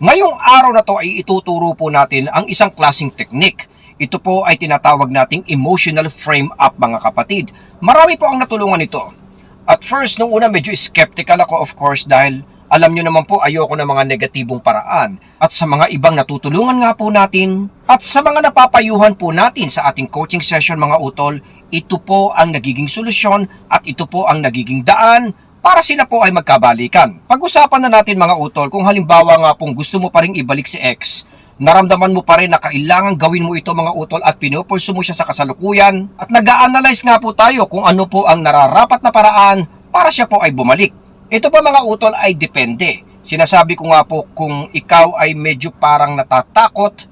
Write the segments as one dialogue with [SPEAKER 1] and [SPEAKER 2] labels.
[SPEAKER 1] Ngayong araw na to ay ituturo po natin ang isang klaseng teknik. Ito po ay tinatawag nating emotional frame up mga kapatid. Marami po ang natulungan nito. At first, nung una medyo skeptical ako of course dahil alam nyo naman po ayoko ng mga negatibong paraan. At sa mga ibang natutulungan nga po natin at sa mga napapayuhan po natin sa ating coaching session mga utol, ito po ang nagiging solusyon at ito po ang nagiging daan para sila po ay magkabalikan. Pag-usapan na natin mga utol kung halimbawa nga pong gusto mo pa rin ibalik si ex, naramdaman mo pa rin na kailangan gawin mo ito mga utol at pinupursu mo siya sa kasalukuyan at nag-a-analyze nga po tayo kung ano po ang nararapat na paraan para siya po ay bumalik. Ito pa mga utol ay depende. Sinasabi ko nga po kung ikaw ay medyo parang natatakot,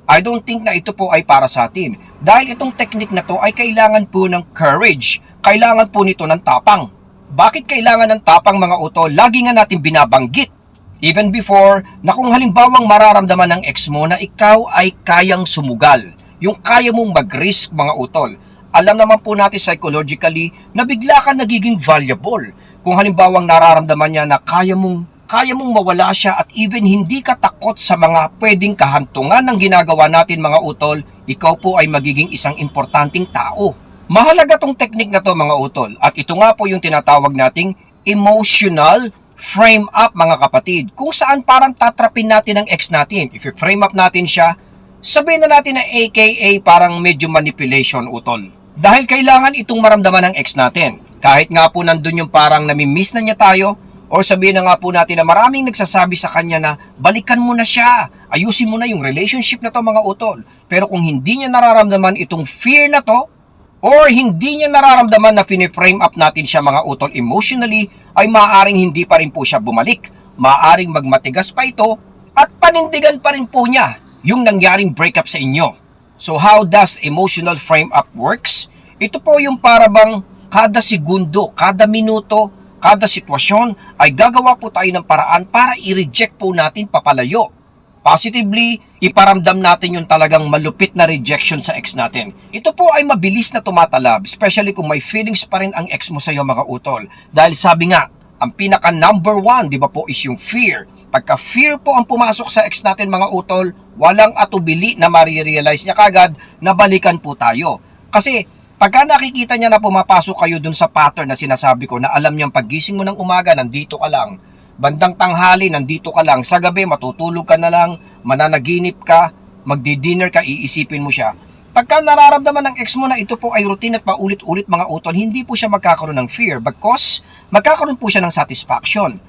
[SPEAKER 1] I don't think na ito po ay para sa atin. Dahil itong technique na to ay kailangan po ng courage. Kailangan po nito ng tapang. Bakit kailangan ng tapang mga utol? Lagi nga natin binabanggit. Even before, na kung halimbawang mararamdaman ng ex mo na ikaw ay kayang sumugal. Yung kaya mong mag-risk mga utol. Alam naman po natin psychologically na bigla ka nagiging valuable. Kung halimbawang nararamdaman niya na kaya mong mawala siya at even hindi ka takot sa mga pwedeng kahantungan ng ginagawa natin mga utol, ikaw po ay magiging isang importanteng tao. Mahalaga tong technique na to mga utol at ito nga po yung tinatawag nating emotional frame up mga kapatid. Kung saan parang tatrapin natin ang ex natin. If i-frame up natin siya, sabihin na natin na aka parang medyo manipulation utol. Dahil kailangan itong maramdaman ng ex natin. Kahit nga po nandun yung parang namimiss na niya tayo, or sabihin na nga po natin na maraming nagsasabi sa kanya na balikan mo na siya, ayusin mo na yung relationship na to mga utol. Pero kung hindi niya nararamdaman itong fear na to, or hindi niya nararamdaman na fini-frame up natin siya mga utol emotionally, ay maaaring hindi pa rin po siya bumalik. Maaaring magmatigas pa ito at panindigan pa rin po niya yung nangyaring breakup sa inyo. So how does emotional frame up works? Ito po yung parabang kada segundo, kada minuto, kada sitwasyon ay gagawa po tayo ng paraan para i-reject po natin papalayo. Positively, iparamdam natin yung talagang malupit na rejection sa ex natin. Ito po ay mabilis na tumatalab, especially kung may feelings pa rin ang ex mo sa iyo mga utol. Dahil sabi nga, ang pinaka number one, di ba po, is yung fear. Pagka fear po ang pumasok sa ex natin mga utol, walang atubili na marirealize niya kagad na balikan po tayo. Kasi pagka nakikita niya na pumapasok kayo dun sa pattern na sinasabi ko na alam niyang paggising mo ng umaga, nandito ka lang. Bandang tanghali, nandito ka lang. Sa gabi, matutulog ka na lang, mananaginip ka, magdi-dinner ka, iisipin mo siya. Pagka nararamdaman ng ex mo na ito po ay routine at paulit-ulit mga utol, hindi po siya magkakaroon ng fear because magkakaroon po siya ng satisfaction.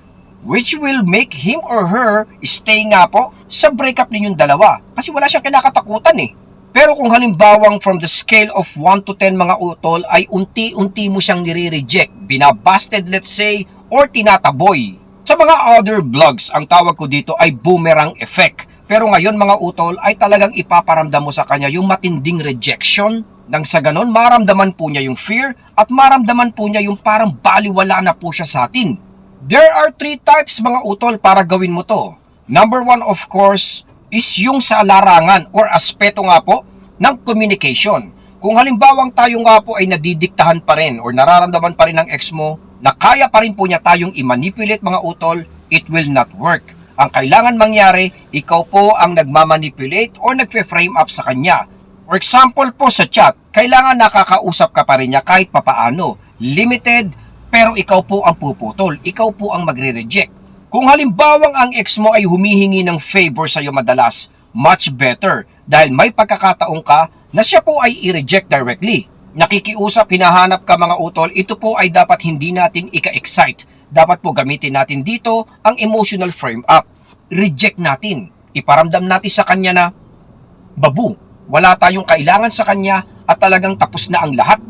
[SPEAKER 1] Which will make him or her stay nga po sa breakup ninyong dalawa. Kasi wala siyang kinakatakutan eh. Pero kung halimbawang from the scale of 1 to 10 mga utol ay unti-unti mo siyang nire-reject, binabasted let's say, or tinataboy. Sa mga other vlogs, ang tawag ko dito ay boomerang effect. Pero ngayon mga utol ay talagang ipaparamdam mo sa kanya yung matinding rejection. Nang sa ganon, maramdaman po niya yung fear at maramdaman po niya yung parang baliwala na po siya sa atin. There are 3 types mga utol para gawin mo to. Number 1 of course is yung sa larangan or aspeto nga po ng communication. Kung halimbawang tayo nga po ay nadidiktahan pa rin or nararamdaman pa rin ng ex mo na kaya pa rin po niya tayong i-manipulate mga utol, it will not work. Ang kailangan mangyari, ikaw po ang nagmamanipulate or nagfe-frame up sa kanya. For example po sa chat, kailangan nakakausap ka pa rin niya kahit papaano. Limited, pero ikaw po ang puputol. Ikaw po ang magre-reject. Kung halimbawang ang ex mo ay humihingi ng favor sa iyo madalas, much better. Dahil may pagkakataon ka na siya po ay i-reject directly. Nakikiusap, hinahanap ka mga utol, ito po ay dapat hindi natin ika-excite. Dapat po gamitin natin dito ang emotional frame up. Reject natin. Iparamdam natin sa kanya na, babu, wala tayong kailangan sa kanya at talagang tapos na ang lahat.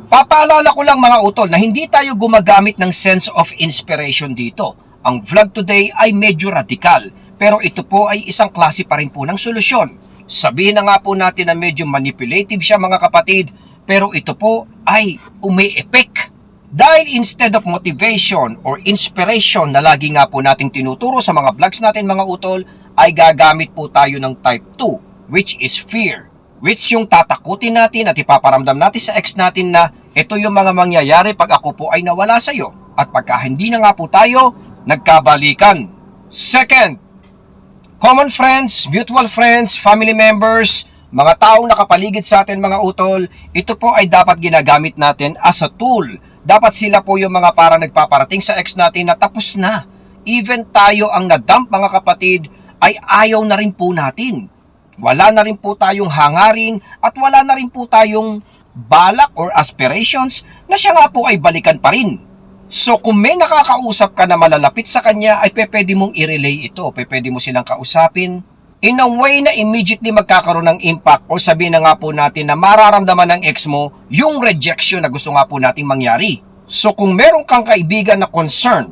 [SPEAKER 1] Papaalala ko lang mga utol na hindi tayo gumagamit ng sense of inspiration dito. Ang vlog today ay medyo radikal, pero ito po ay isang klase pa rin po ng solusyon. Sabihin na nga po natin na medyo manipulative siya mga kapatid, pero ito po ay umi-epek. Dahil instead of motivation or inspiration na lagi nga po nating tinuturo sa mga vlogs natin mga utol, ay gagamit po tayo ng type 2, which is fear. Which yung tatakutin natin at ipaparamdam natin sa ex natin na ito yung mga mangyayari pag ako po ay nawala sa iyo. At pagka hindi na nga po tayo, nagkabalikan. Second, Common friends, mutual friends, family members, mga taong nakapaligid sa atin mga utol, ito po ay dapat ginagamit natin as a tool. Dapat sila po yung mga parang nagpaparating sa ex natin na tapos na. Even tayo ang nadump mga kapatid ay ayaw na rin po natin. Wala na rin po tayong hangarin at wala na rin po tayong balak or aspirations na siya nga po ay balikan pa rin. So kung may nakakausap ka na malalapit sa kanya ay pwede mong i-relay ito, pwede mo silang kausapin in a way na immediately magkakaroon ng impact o sabihin na nga po natin na mararamdaman ng ex mo yung rejection na gusto nga po nating mangyari. So kung meron kang kaibigan na concern,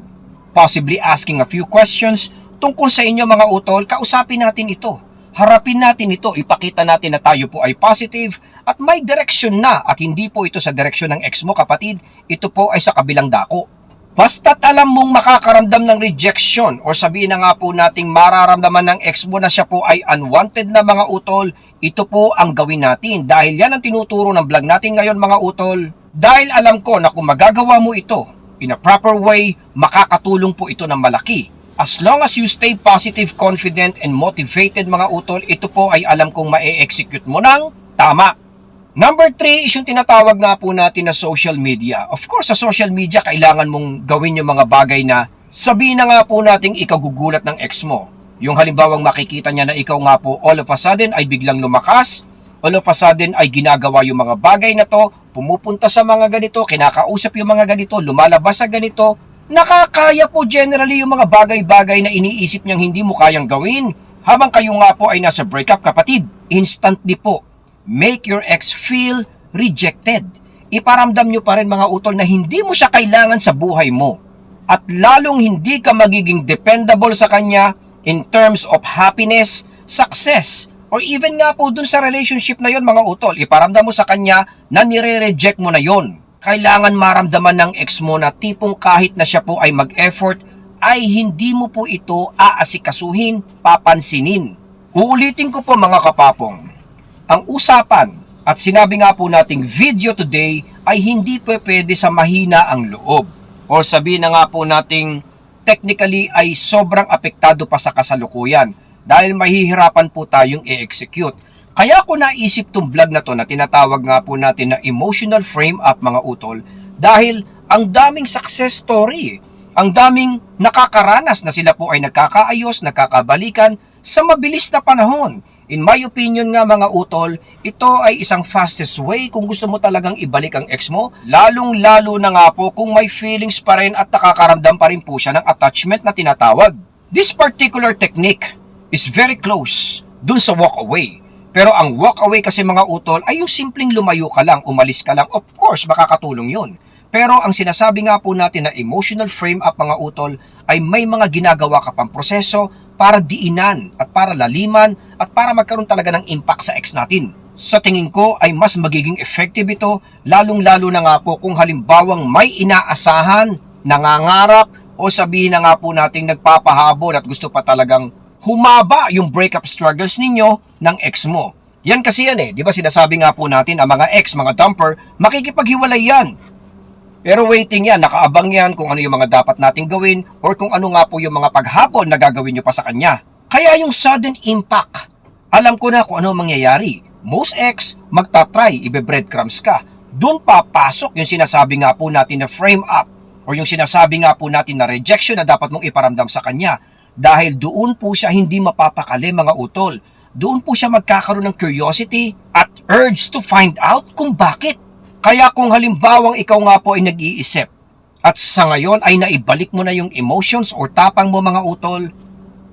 [SPEAKER 1] possibly asking a few questions tungkol sa inyo mga utol, kausapin natin ito. Harapin natin ito, ipakita natin na tayo po ay positive at may direksyon na at hindi po ito sa direksyon ng ex mo kapatid, ito po ay sa kabilang dako. Basta't alam mong makakaramdam ng rejection o sabihin na nga po nating mararamdaman ng ex mo na siya po ay unwanted na mga utol, ito po ang gawin natin dahil yan ang tinuturo ng vlog natin ngayon mga utol. Dahil alam ko na kung magagawa mo ito in a proper way, makakatulong po ito ng malaki. As long as you stay positive, confident, and motivated mga utol, ito po ay alam kong ma-execute mo ng tama. Number 3 is yung tinatawag nga po natin na social media. Of course, sa social media, kailangan mong gawin yung mga bagay na sabihin na nga po nating ikagugulat ng ex mo. Yung halimbawang makikita niya na ikaw nga po all of a sudden ay biglang lumakas, all of a sudden ay ginagawa yung mga bagay na to, pumupunta sa mga ganito, kinakausap yung mga ganito, lumalabas sa ganito, nakakaya po generally yung mga bagay-bagay na iniisip niyang hindi mo kayang gawin. Habang kayo nga po ay nasa breakup kapatid, instantly po, make your ex feel rejected. Iparamdam nyo pa rin mga utol na hindi mo siya kailangan sa buhay mo. At lalong hindi ka magiging dependable sa kanya in terms of happiness, success, or even nga po dun sa relationship na yon mga utol. Iparamdam mo sa kanya na nire-reject mo na yon. Kailangan maramdaman ng ex mo na tipong kahit na siya po ay mag-effort, ay hindi mo po ito aasikasuhin, papansinin. Uulitin ko po mga kapapong, ang usapan at sinabi nga po nating video today ay hindi po pwede sa mahina ang loob. O sabihin na nga po nating technically ay sobrang apektado pa sa kasalukuyan dahil mahihirapan po tayong i-execute. Kaya ko naisip tong vlog na to na tinatawag nga po natin na emotional frame up mga utol dahil ang daming success story, ang daming nakakaranas na sila po ay nagkakaayos, nagkakabalikan sa mabilis na panahon. In my opinion nga mga utol, ito ay isang fastest way kung gusto mo talagang ibalik ang ex mo, lalong-lalo na nga po kung may feelings pa rin at nakakaramdam pa rin po siya ng attachment na tinatawag. This particular technique is very close dun sa walk away. Pero ang walk away kasi mga utol ay yung simpleng lumayo ka lang, umalis ka lang. Of course, makakatulong yun. Pero ang sinasabi nga po natin na emotional frame up mga utol ay may mga ginagawa ka pang proseso para diinan at para laliman at para magkaroon talaga ng impact sa ex natin. Sa tingin ko ay mas magiging effective ito lalong-lalo na nga po kung halimbawang may inaasahan, nangangarap o sabihin na nga po nating nagpapahabol at gusto pa talagang humaba yung breakup struggles ninyo ng ex mo. Yan kasi yan di ba sinasabi nga po natin ang mga ex, mga dumper, makikipaghiwalay yan. Pero waiting yan, nakaabang yan kung ano yung mga dapat nating gawin or kung ano nga po yung mga paghabol na gagawin nyo pa sa kanya. Kaya yung sudden impact, alam ko na kung ano mangyayari. Most ex, magta-try, ibe-breadcrumbs ka. Doon papasok yung sinasabi nga po natin na frame up or yung sinasabi nga po natin na rejection na dapat mong iparamdam sa kanya. Dahil doon po siya hindi mapapakali mga utol. Doon po siya magkakaroon ng curiosity at urge to find out kung bakit. Kaya kung halimbawang ikaw nga po ay nag-iisip at sa ngayon ay naibalik mo na yung emotions or tapang mo mga utol,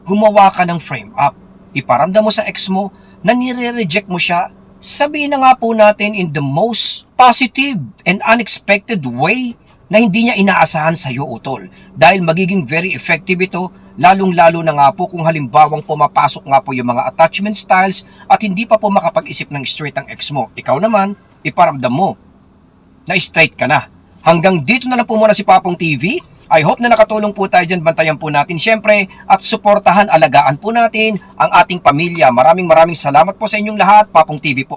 [SPEAKER 1] gumawa ka ng frame up. Iparamdam mo sa ex mo na nire-reject mo siya. Sabihin na nga po natin in the most positive and unexpected way na hindi niya inaasahan sa iyo utol. Dahil magiging very effective ito, lalong-lalo na nga po kung halimbawang pumapasok nga po yung mga attachment styles at hindi pa po makapag-isip ng straight ang ex mo. Ikaw naman, iparamdam mo na straight ka na. Hanggang dito na lang po muna si Papong TV. I hope na nakatulong po tayo dyan. Bantayan po natin syempre at suportahan, alagaan po natin ang ating pamilya. Maraming salamat po sa inyong lahat. Papong TV po.